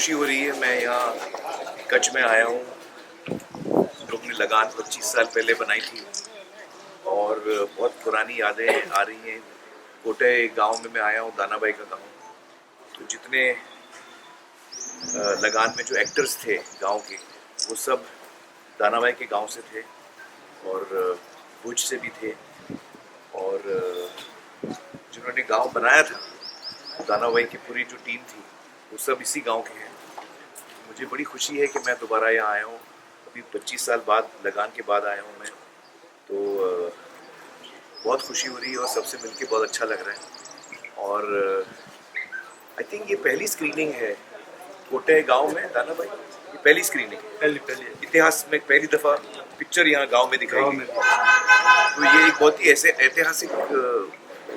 खुशी हो रही है। मैं यहाँ कच्छ में आया हूँ। हम लोग ने लगान 25 साल पहले बनाई थी और बहुत पुरानी यादें आ रही हैं। कोटे गांव में मैं आया हूँ, दानाबाई का गांव। तो जितने लगान में जो एक्टर्स थे गांव के, वो सब दानाबाई के गांव से थे और भुज से भी थे। और जिन्होंने गांव बनाया था, दानाबाई की पूरी जो टीम थी, वो सब इसी गांव के हैं। मुझे बड़ी खुशी है कि मैं दोबारा यहाँ आया हूँ। अभी 25 साल बाद, लगान के बाद आया हूँ मैं। तो बहुत खुशी हो रही है और सबसे मिलके बहुत अच्छा लग रहा है। और आई थिंक ये पहली स्क्रीनिंग है कोटे गांव में, दानाबाई ये पहली स्क्रीनिंग है। पहली इतिहास में पहली दफ़ा पिक्चर यहाँ गांव में दिखाई गई। तो ये एक बहुत ही ऐसे ऐतिहासिक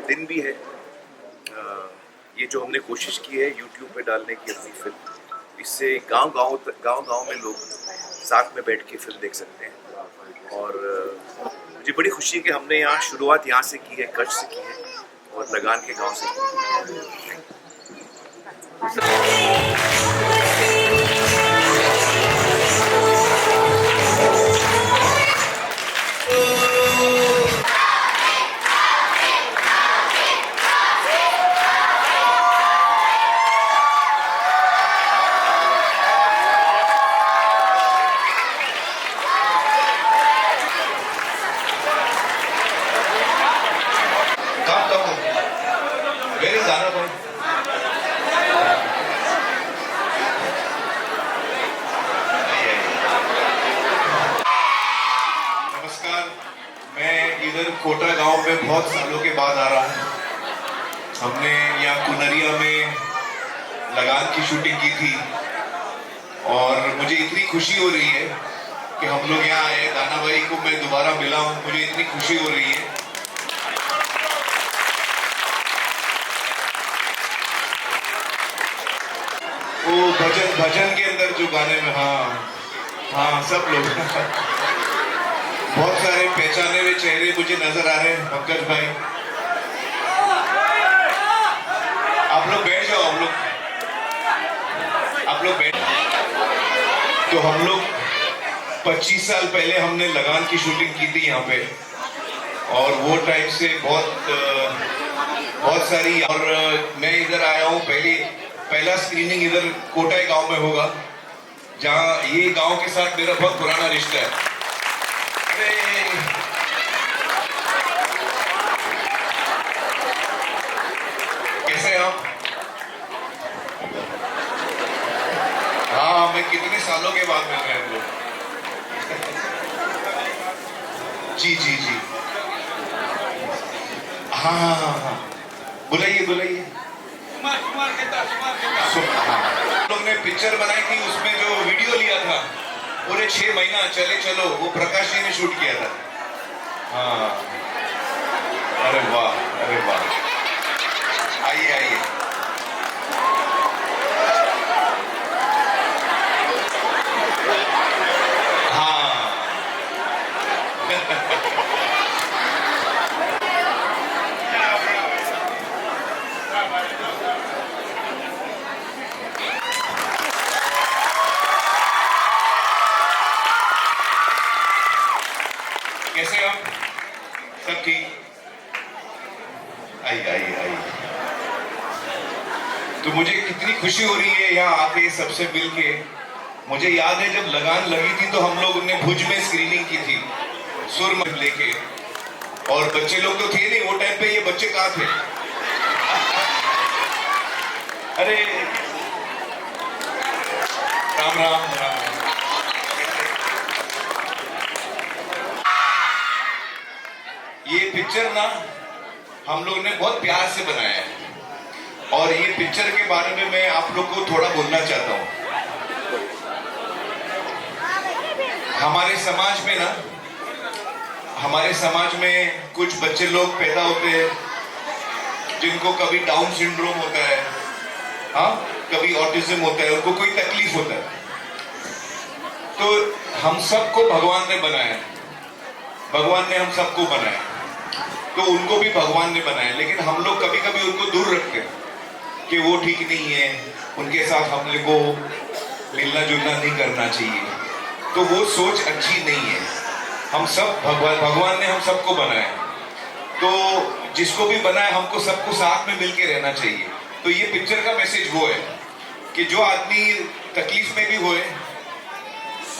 दिन भी है। ये जो हमने कोशिश की है यूट्यूब पे डालने की अपनी फिल्म, इससे गांव में लोग साथ में बैठ के फिल्म देख सकते हैं। और मुझे बड़ी खुशी है कि हमने यहाँ शुरुआत यहाँ से की है, कच्छ से की है और लगान के गांव से की है। इधर कोटा गांव में बहुत सालों के बाद आ रहा हूँ। हमने यहाँ कुनरिया में लगान की शूटिंग की थी और मुझे इतनी खुशी हो रही है कि हम लोग यहाँ आए, दानाबाई को मैं दोबारा मिला हूँ। मुझे इतनी खुशी हो रही है। वो भजन के अंदर जो गाने में, हाँ सब लोग बहुत सारे पहचाने हुए चेहरे मुझे नजर आ रहे हैं। पंकज भाई, आप लोग बैठ जाओ। आप लोग बैठ। तो हम लोग 25 साल पहले हमने लगान की शूटिंग की थी यहाँ पे और वो टाइम से बहुत सारी। और मैं इधर आया हूँ, पहला स्क्रीनिंग इधर कोटा गांव में होगा, जहाँ ये गांव के साथ मेरा बहुत पुराना रिश्ता है। कैसे आप? हाँ, मैं कितने सालों के बाद मिल रहे हैं लोग। जी हाँ, बुलाइए। लोग ने पिक्चर बनाई थी, उसमें जो वीडियो लिया था पूरे 6 महीना चलो वो प्रकाश जी ने शूट किया था। हाँ, अरे वाह। आइए। हाँ कैसे हो? सब ठीक? आइए। तो मुझे कितनी खुशी हो रही है यहाँ आके सबसे मिल के। मुझे याद है जब लगान लगी थी तो हम लोग ने भुज में स्क्रीनिंग की थी, सुर लेके। और बच्चे लोग तो थे नहीं वो टाइम पे। ये बच्चे कहाँ थे? अरे राम। ये पिक्चर ना हम लोग ने बहुत प्यार से बनाया है और ये पिक्चर के बारे में मैं आप लोग को थोड़ा बोलना चाहता हूँ। हमारे समाज में कुछ बच्चे लोग पैदा होते हैं जिनको कभी डाउन सिंड्रोम होता है, कभी ऑटिज्म होता है, उनको कोई तकलीफ होता है। तो हम सबको भगवान ने बनाया, भगवान ने हम सबको बनाया, तो उनको भी भगवान ने बनाया। लेकिन हम लोग कभी कभी उनको दूर रखते हैं। कि वो ठीक नहीं है, उनके साथ हमने को मिलना जुलना नहीं करना चाहिए, तो वो सोच अच्छी नहीं है। हम सब भगवान ने हम सबको बनाया, तो जिसको भी बनाया हमको सबको साथ में मिलके रहना चाहिए। तो ये पिक्चर का मैसेज वो है कि जो आदमी तकलीफ में भी होए,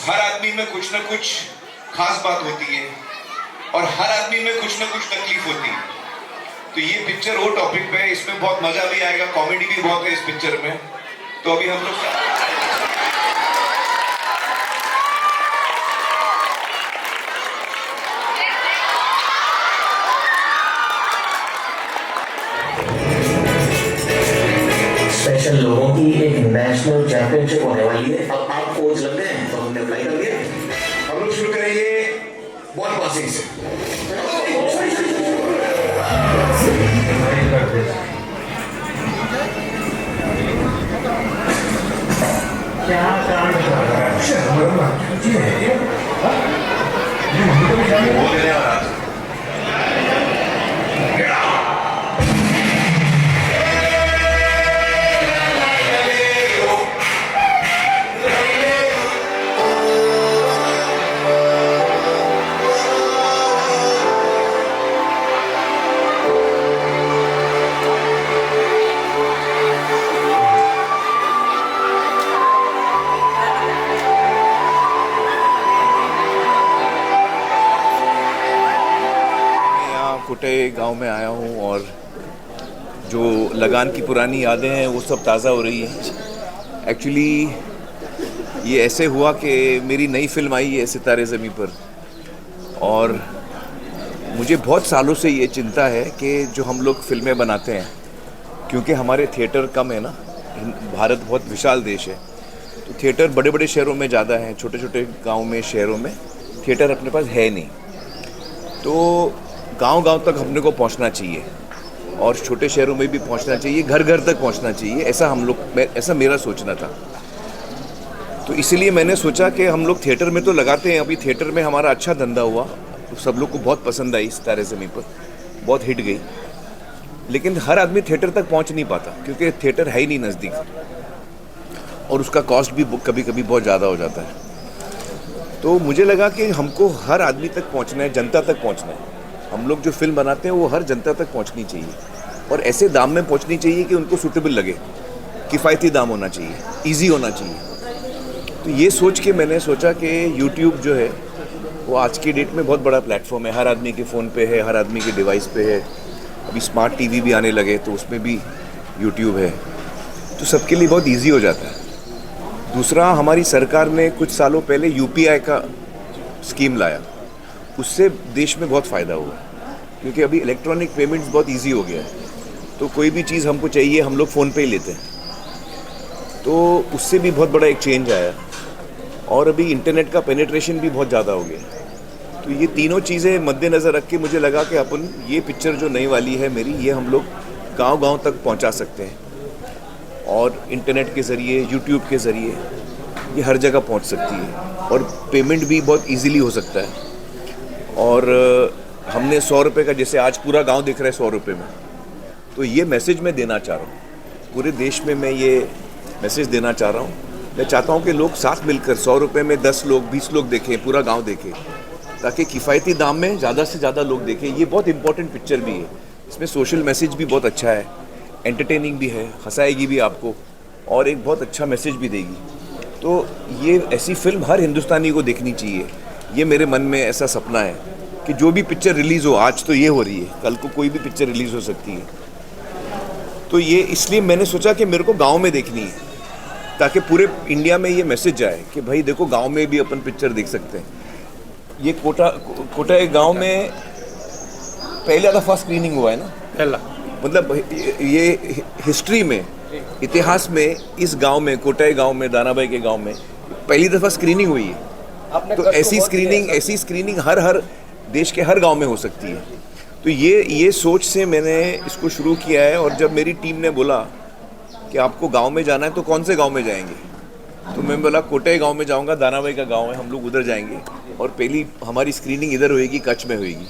हर आदमी में कुछ ना कुछ खास बात होती है और हर आदमी में कुछ ना कुछ तकलीफ होती है। तो ये पिक्चर वो टॉपिक पे है, इसमें बहुत मजा भी आएगा, कॉमेडी भी बहुत है इस पिक्चर में। तो अभी हम लोग स्पेशल लोगों की एक नेशनल चैंपियनशिप होने वाली है। अब आप कोच लग गए हैं तो हमने अप्लाई कर दिया। हम लोग शुरू करेंगे बॉल पासिंग से। कुटे गांव में आया हूं और जो लगान की पुरानी यादें हैं वो सब ताज़ा हो रही हैं। एक्चुअली ये ऐसे हुआ कि मेरी नई फिल्म आई है सितारे ज़मीं पर, और मुझे बहुत सालों से ये चिंता है कि जो हम लोग फिल्में बनाते हैं, क्योंकि हमारे थिएटर कम है ना, भारत बहुत विशाल देश है, तो थिएटर बड़े बड़े शहरों में ज़्यादा हैं, छोटे छोटे गाँव में शहरों में थिएटर अपने पास है नहीं। तो गांव-गांव तक हमने को पहुंचना चाहिए और छोटे शहरों में भी पहुंचना चाहिए, घर घर तक पहुंचना चाहिए, ऐसा मेरा सोचना था। तो इसलिए मैंने सोचा कि हम लोग थिएटर में तो लगाते हैं, अभी थिएटर में हमारा अच्छा धंधा हुआ, तो सब लोग को बहुत पसंद आई सितारे ज़मीं पर, बहुत हिट गई, लेकिन हर आदमी थिएटर तक पहुँच नहीं पाता क्योंकि थिएटर है ही नहीं नज़दीक और उसका कॉस्ट भी कभी कभी बहुत ज़्यादा हो जाता है। तो मुझे लगा कि हमको हर आदमी तक पहुँचना है, जनता तक पहुँचना है। हम लोग जो फिल्म बनाते हैं वो हर जनता तक पहुंचनी चाहिए और ऐसे दाम में पहुंचनी चाहिए कि उनको सूटेबल लगे, किफ़ायती दाम होना चाहिए, इजी होना चाहिए। तो ये सोच के मैंने सोचा कि यूट्यूब जो है वो आज की डेट में बहुत बड़ा प्लेटफॉर्म है, हर आदमी के फ़ोन पे है, हर आदमी के डिवाइस पे है, अभी स्मार्ट टीवी भी आने लगे तो उसमें भी यूट्यूब है, तो सबके लिए बहुत ईजी हो जाता है। दूसरा, हमारी सरकार ने कुछ सालों पहले UPI का स्कीम लाया, उससे देश में बहुत फ़ायदा हुआ क्योंकि अभी इलेक्ट्रॉनिक पेमेंट्स बहुत इजी हो गया है, तो कोई भी चीज़ हमको चाहिए हम लोग फ़ोन पे ही लेते हैं, तो उससे भी बहुत बड़ा एक चेंज आया। और अभी इंटरनेट का पेनिट्रेशन भी बहुत ज़्यादा हो गया। तो ये तीनों चीज़ें मद्देनज़र रख के मुझे लगा कि अपन ये पिक्चर जो नई वाली है मेरी, ये हम लोग गाँव-गाँव तक पहुँचा सकते हैं और इंटरनेट के ज़रिए, यूट्यूब के ज़रिए ये हर जगह पहुँच सकती है और पेमेंट भी बहुत ईजीली हो सकता है। और हमने 100 रुपये का, जैसे आज पूरा गांव दिख रहा है 100 रुपये में, तो ये मैसेज मैं देना चाह रहा हूँ पूरे देश में, मैं ये मैसेज देना चाह रहा हूँ। मैं चाहता हूँ कि लोग साथ मिलकर 100 रुपये में 10 लोग 20 लोग देखें, पूरा गांव देखे, ताकि किफ़ायती दाम में ज़्यादा से ज़्यादा लोग देखें। ये बहुत इंपॉर्टेंट पिक्चर भी है, इसमें सोशल मैसेज भी बहुत अच्छा है, एंटरटेनिंग भी है, हंसाएगी भी आपको और एक बहुत अच्छा मैसेज भी देगी। तो ये ऐसी फिल्म हर हिंदुस्तानी को देखनी चाहिए। ये मेरे मन में ऐसा सपना है कि जो भी पिक्चर रिलीज़ हो, आज तो ये हो रही है, कल को कोई भी पिक्चर रिलीज़ हो सकती है, तो ये इसलिए मैंने सोचा कि मेरे को गांव में देखनी है ताकि पूरे इंडिया में ये मैसेज जाए कि भाई देखो, गांव में भी अपन पिक्चर देख सकते हैं। ये कोटा एक गाँव में पहला दफ़ा स्क्रीनिंग हुआ है ना, पहला, मतलब ये हिस्ट्री में, इतिहास में इस गांव में, कोटा गांव में, दानाबाई के गांव में पहली दफ़ा स्क्रीनिंग हुई है। तो ऐसी स्क्रीनिंग हर देश के हर गांव में हो सकती है। तो ये सोच से मैंने इसको शुरू किया है। और जब मेरी टीम ने बोला कि आपको गांव में जाना है तो कौन से गांव में जाएंगे, तो मैं बोला कोटे गांव में जाऊंगा, दानाबाई का गांव है, हम लोग उधर जाएंगे और पहली हमारी स्क्रीनिंग इधर होएगी, कच्छ में होएगी।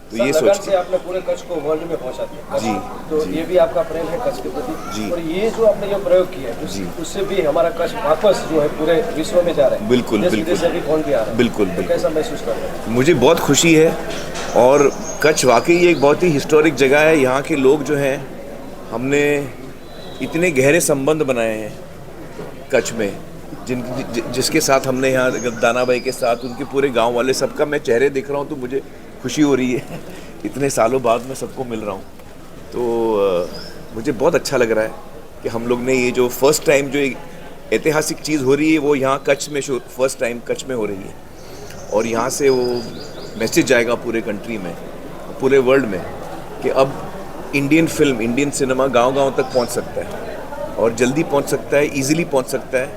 तो ये लगन सोच से आपने पूरे कच्छ को वर्ल्ड में पहुंचा दिया। जी, तो जी। ये भी आपका प्रेम है कच्छ के प्रति। जी। और ये जो आपने जो प्रयोग किया है जी। उससे भी हमारा कच्छ वापस जो है पूरे विश्व में जा रहा है। बिल्कुल, देश बिल्कुल। विदेश से भी फोन भी आ रहा है। बिल्कुल, तो बिल्कुल। कैसा महसूस कर रहे हैं? मुझे बहुत खुशी है। और कच्छ वाकई एक बहुत ही हिस्टोरिक जगह है। यहाँ के लोग जो हैं, हमने इतने गहरे संबंध बनाए हैं कच्छ में, जिसके साथ हमने यहाँ दाना भाई के साथ, उनके पूरे गांव वाले सबका मैं चेहरे देख रहा हूँ तो मुझे खुशी हो रही है। इतने सालों बाद मैं सबको मिल रहा हूँ, तो मुझे बहुत अच्छा लग रहा है कि हम लोग ने ये जो फर्स्ट टाइम जो एक ऐतिहासिक चीज़ हो रही है वो यहाँ कच्छ में फर्स्ट टाइम कच्छ में हो रही है। और यहाँ से वो मैसेज जाएगा पूरे कंट्री में, पूरे वर्ल्ड में, कि अब इंडियन फिल्म, इंडियन सिनेमा गांव-गांव तक पहुँच सकता है और जल्दी पहुँच सकता है, इजीली पहुँच सकता है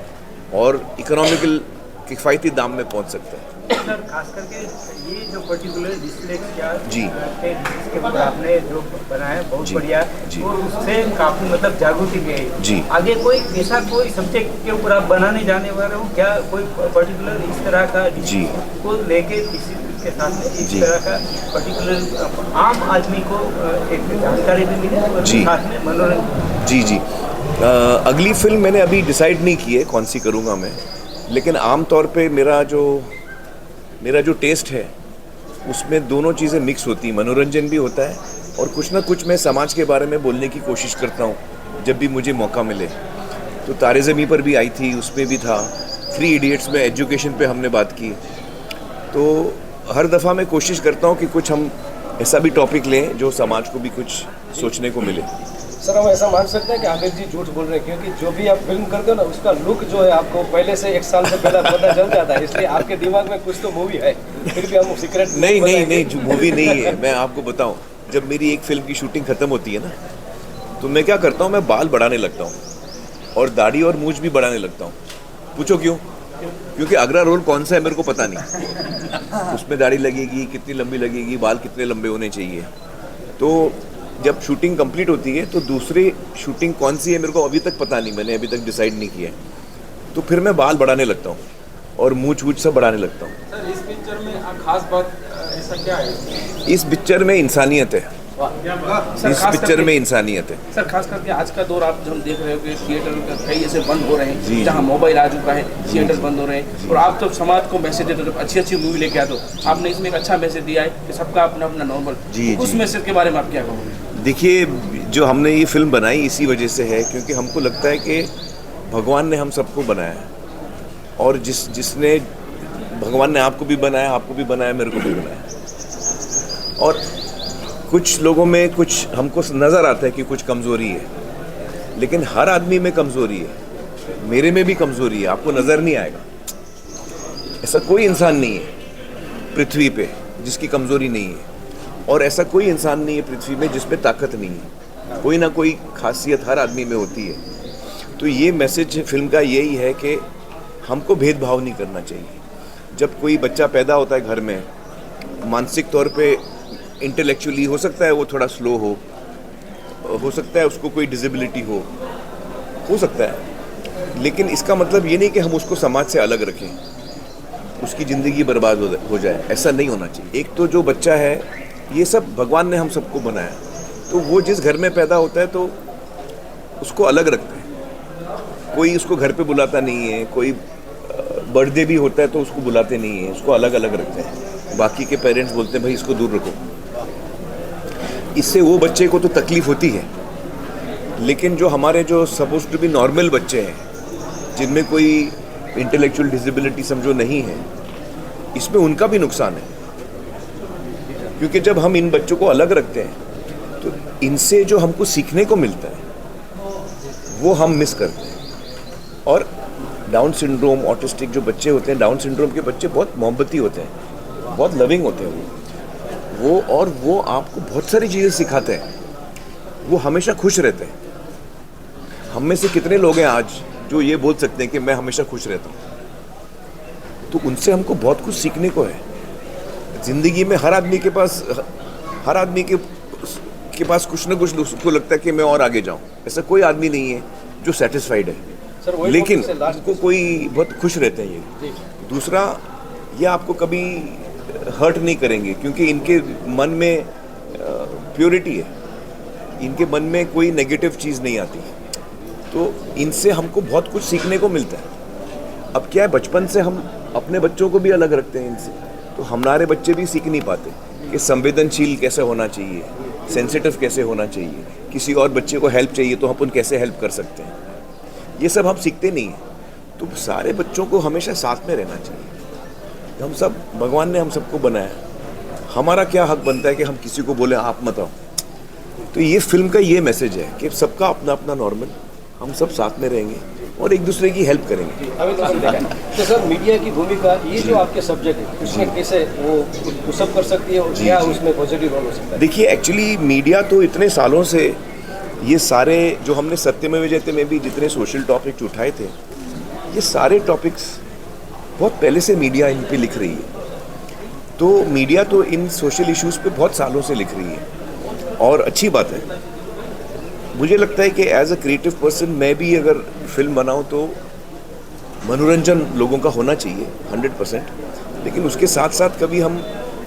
और इकोनॉमिकल किफ़ायती दाम में पहुँच सकता है। सर खास करके ये जो पर्टिकुलर डिस्प्ले क्या जी। जिसके ऊपर आपने जो बनाया बहुत जी, बढ़िया, जी। और उससे काफी मतलब जागृति भी जी। है। आगे कोई ऐसा कोई सब्जेक्ट के ऊपर आप बनाने जाने वाले हो क्या? कोई पर्टिकुलर इस तरह का जी। को लेके किसी के साथ में इस जी। तरह का पर्टिकुलर आम आदमी को एक जानकारी भी मिले और जी। साथ में मनोरंजन। जी जी। अगली फिल्म मैंने अभी डिसाइड नहीं की है कौन सी करूँगा मैं, लेकिन आम तौर पे मेरा जो टेस्ट है उसमें दोनों चीज़ें मिक्स होती हैं। मनोरंजन भी होता है और कुछ ना कुछ मैं समाज के बारे में बोलने की कोशिश करता हूँ जब भी मुझे मौका मिले। तो तारे ज़मीं पर भी आई थी, उसमें भी था। 3 इडियट्स में एजुकेशन पे हमने बात की। तो हर दफ़ा मैं कोशिश करता हूँ कि कुछ हम ऐसा भी टॉपिक लें जो समाज को भी कुछ सोचने को मिले। सर हम ऐसा मान सकते हैं कि आमिर जी झूठ बोल रहे हैं, क्योंकि जो भी आप फिल्म करते हो ना उसका लुक जो है आपको पहले से 1 साल से पहले पता चल जाता है, इसलिए आपके दिमाग में कुछ तो मूवी है, फिर भी हम सीक्रेट नहीं, मूवी नहीं है। मैं आपको बताऊं, जब मेरी एक फिल्म की शूटिंग खत्म होती है ना, तो मैं क्या करता हूं, मैं बाल बढ़ाने लगता हूं और दाढ़ी और मूंछ भी बढ़ाने लगता हूं। पूछो क्यों? क्योंकि अगला रोल कौन सा है मेरे को पता नहीं। उसमें दाढ़ी लगेगी, कितनी लंबी लगेगी, बाल कितने लंबे होने चाहिए। तो जब शूटिंग कंप्लीट होती है तो दूसरी शूटिंग कौन सी है मेरे को अभी तक पता नहीं, मैंने अभी तक डिसाइड नहीं किया है। तो फिर मैं बाल बढ़ाने लगता हूँ और मूंछ वूछ सब बढ़ाने लगता हूँ। सर इस पिक्चर में खास बात ऐसा क्या है? इस पिक्चर में इंसानियत है। सर इस खास पिक्चर करके- में इंसानियत है। सर खास करके आज का दौर आप जो हम देख रहे हो कि थिएटर कई ऐसे बंद हो रहे जी, हैं जहां जी। मोबाइल आ चुका है, थिएटर बंद हो रहे हैं, और आप तो समाज को मैसेज देते हो, अच्छी मूवी लेके आते हो। आपने इसमें एक अच्छा मैसेज दिया है कि सबका अपना अपना नॉर्मल। जी, उस जी। मैसेज के बारे में आप क्या कहोगे? देखिए, जो हमने ये फिल्म बनाई इसी वजह से है क्योंकि हमको लगता है कि भगवान ने हम सबको बनाया है और जिसने भगवान ने आपको भी बनाया, आपको भी बनाया, मेरे को भी बनाया। और कुछ लोगों में कुछ हमको नज़र आता है कि कुछ कमज़ोरी है, लेकिन हर आदमी में कमज़ोरी है। मेरे में भी कमज़ोरी है, आपको नज़र नहीं आएगा। ऐसा कोई इंसान नहीं है पृथ्वी पे जिसकी कमज़ोरी नहीं है, और ऐसा कोई इंसान नहीं है पृथ्वी में जिसमें ताकत नहीं है। कोई ना कोई खासियत हर आदमी में होती है। तो ये मैसेज फिल्म का यही है कि हमको भेदभाव नहीं करना चाहिए। जब कोई बच्चा पैदा होता है घर में, मानसिक तौर पे इंटेलेक्चुअली हो सकता है वो थोड़ा स्लो हो सकता है उसको कोई डिसेबिलिटी हो सकता है, लेकिन इसका मतलब ये नहीं कि हम उसको समाज से अलग रखें, उसकी ज़िंदगी बर्बाद हो जाए। ऐसा नहीं होना चाहिए। एक तो जो बच्चा है, ये सब भगवान ने हम सबको बनाया, तो वो जिस घर में पैदा होता है तो उसको अलग रखते हैं। कोई उसको घर पे बुलाता नहीं है, कोई बर्थडे भी होता है तो उसको बुलाते नहीं है, उसको अलग अलग रखते हैं। बाकी के पेरेंट्स बोलते हैं भाई इसको दूर रखो। इससे वो बच्चे को तो तकलीफ होती है, लेकिन जो हमारे जो सपोज टू बी नॉर्मल बच्चे हैं, जिनमें कोई इंटेलेक्चुअल डिसेबिलिटी समझो नहीं है, इसमें उनका भी नुकसान है। क्योंकि जब हम इन बच्चों को अलग रखते हैं तो इनसे जो हमको सीखने को मिलता है वो हम मिस करते हैं। और डाउन सिंड्रोम, ऑटिस्टिक जो बच्चे होते हैं, डाउन सिंड्रोम के बच्चे बहुत मोहब्बती होते हैं, बहुत लविंग होते हैं वो आपको बहुत सारी चीज़ें सिखाते हैं। वो हमेशा खुश रहते हैं। हम में से कितने लोग हैं आज जो ये बोल सकते हैं कि मैं हमेशा खुश रहता हूँ? तो उनसे हमको बहुत कुछ सीखने को है। ज़िंदगी में हर आदमी के पास कुछ ना कुछ उसको लगता है कि मैं और आगे जाऊँ। ऐसा कोई आदमी नहीं है जो सेटिस्फाइड है, सर वही लेकिन से लास्ट उनको कोई बहुत खुश रहते हैं। ये दूसरा, ये आपको कभी हर्ट नहीं करेंगे, क्योंकि इनके मन में प्योरिटी है, इनके मन में कोई नेगेटिव चीज़ नहीं आती। तो इनसे हमको बहुत कुछ सीखने को मिलता है। अब क्या है, बचपन से हम अपने बच्चों को भी अलग रखते हैं इनसे, तो हमारे बच्चे भी सीख नहीं पाते कि संवेदनशील कैसे होना चाहिए, सेंसिटिव कैसे होना चाहिए, किसी और बच्चे को हेल्प चाहिए तो अपन कैसे हेल्प कर सकते हैं, ये सब हम सीखते नहीं हैं। तो सारे बच्चों को हमेशा साथ में रहना चाहिए। हम सब, भगवान ने हम सबको बनाया, हमारा क्या हक बनता है कि हम किसी को बोले आप मत आओ। तो ये फिल्म का ये मैसेज है कि सबका अपना अपना नॉर्मल, हम सब साथ में रहेंगे और एक दूसरे की हेल्प करेंगे। तो सर, मीडिया की भूमिका, ये जो आपके सब्जेक्ट है, उसमें कैसे वो पुशअप कर सकती है और क्या उसमें पॉजिटिव रोल हो सकता है? देखिए, एक्चुअली मीडिया तो इतने सालों से ये सारे जो हमने सत्यमेव जयते में भी जितने सोशल टॉपिक्स उठाए थे, ये सारे टॉपिक्स बहुत पहले से मीडिया इन पे लिख रही है। तो मीडिया तो इन सोशल इश्यूज़ पे बहुत सालों से लिख रही है और अच्छी बात है। मुझे लगता है कि एज अ क्रिएटिव पर्सन मैं भी अगर फिल्म बनाऊं तो मनोरंजन लोगों का होना चाहिए 100%, लेकिन उसके साथ साथ कभी हम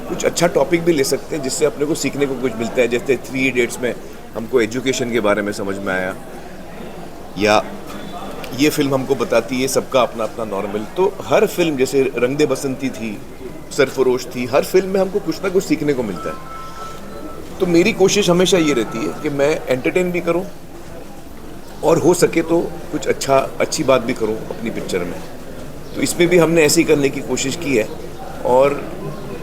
कुछ अच्छा टॉपिक भी ले सकते हैं जिससे अपने को सीखने को कुछ मिलता है। जैसे 3 इडियट्स में हमको एजुकेशन के बारे में समझ में आया, या ये फिल्म हमको बताती है सबका अपना अपना नॉर्मल। तो हर फिल्म, जैसे रंग दे बसंती थी, सरफरोश थी, हर फिल्म में हमको कुछ ना कुछ सीखने को मिलता है। तो मेरी कोशिश हमेशा ये रहती है कि मैं एंटरटेन भी करूं और हो सके तो कुछ अच्छी बात भी करूं अपनी पिक्चर में। तो इसमें भी हमने ऐसे ही करने की कोशिश की है। और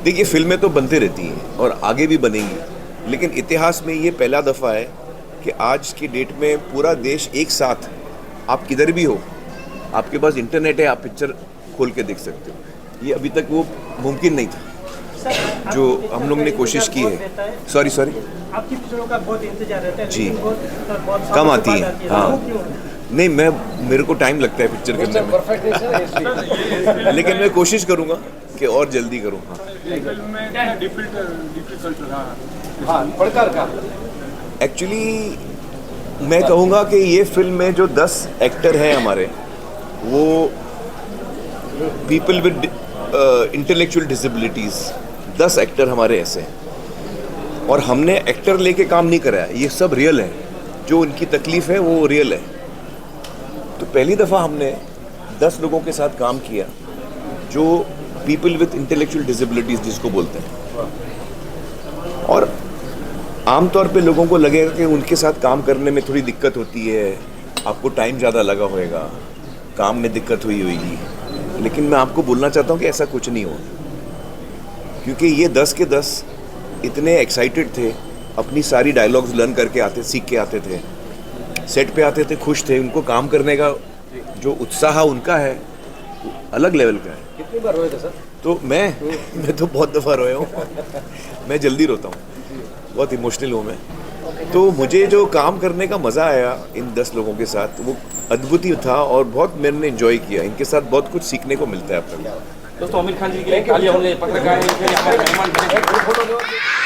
देखिए, फिल्में तो बनते रहती हैं और आगे भी बनेंगी, लेकिन इतिहास में ये पहला दफ़ा है कि आज की डेट में पूरा देश एक साथ, आप किधर भी हो, आपके पास इंटरनेट है, आप पिक्चर खोल के देख सकते हो। ये अभी तक वो मुमकिन नहीं था जो हम लोग ने कोशिश की है। सॉरी आपकी पिक्चरों का बहुत इंतजार रहता है जी, बहुत कम आती है। हाँ, नहीं, मेरे को टाइम लगता है पिक्चर करने में, परफेक्ट है सर, इसलिए। लेकिन मैं कोशिश करूँगा कि और जल्दी करूँ। हाँ, पढ़कर का एक्चुअली मैं कहूँगा कि ये फिल्म में जो 10 एक्टर हैं हमारे, वो people with intellectual disabilities, 10 actor हमारे ऐसे हैं। और हमने एक्टर लेके काम नहीं कराया, ये सब रियल है, जो उनकी तकलीफ़ है वो रियल है। तो पहली दफ़ा हमने 10 लोगों के साथ काम किया जो पीपल विद इंटेलेक्चुअल डिसेबिलिटीज़ जिसको बोलते हैं। और आमतौर पे लोगों को लगेगा कि उनके साथ काम करने में थोड़ी दिक्कत होती है, आपको टाइम ज़्यादा लगा होएगा, काम में दिक्कत हुई होगी, लेकिन मैं आपको बोलना चाहता हूँ कि ऐसा कुछ नहीं हो, क्योंकि ये 10 के 10 इतने एक्साइटेड थे, अपनी सारी डायलॉग्स लर्न करके आते, सीख के आते थे, सेट पे आते थे, खुश थे। उनको काम करने का जो उत्साह उनका है अलग लेवल का है। कितनी बार रोए थे सर? तो मैं तो बहुत दफ़ा रोया हूँ। मैं जल्दी रोता हूँ, बहुत इमोशनल हूँ मैं। तो मुझे जो काम करने का मज़ा आया इन 10 लोगों के साथ, वो अद्भुत ही था और बहुत मैंने एंजॉय किया। इनके साथ बहुत कुछ सीखने को मिलता है अपने को। दोस्तों, आमिर खान जी के लिए तालियां होंगे, पत्रकार हैं, हमारे मेहमान हैं।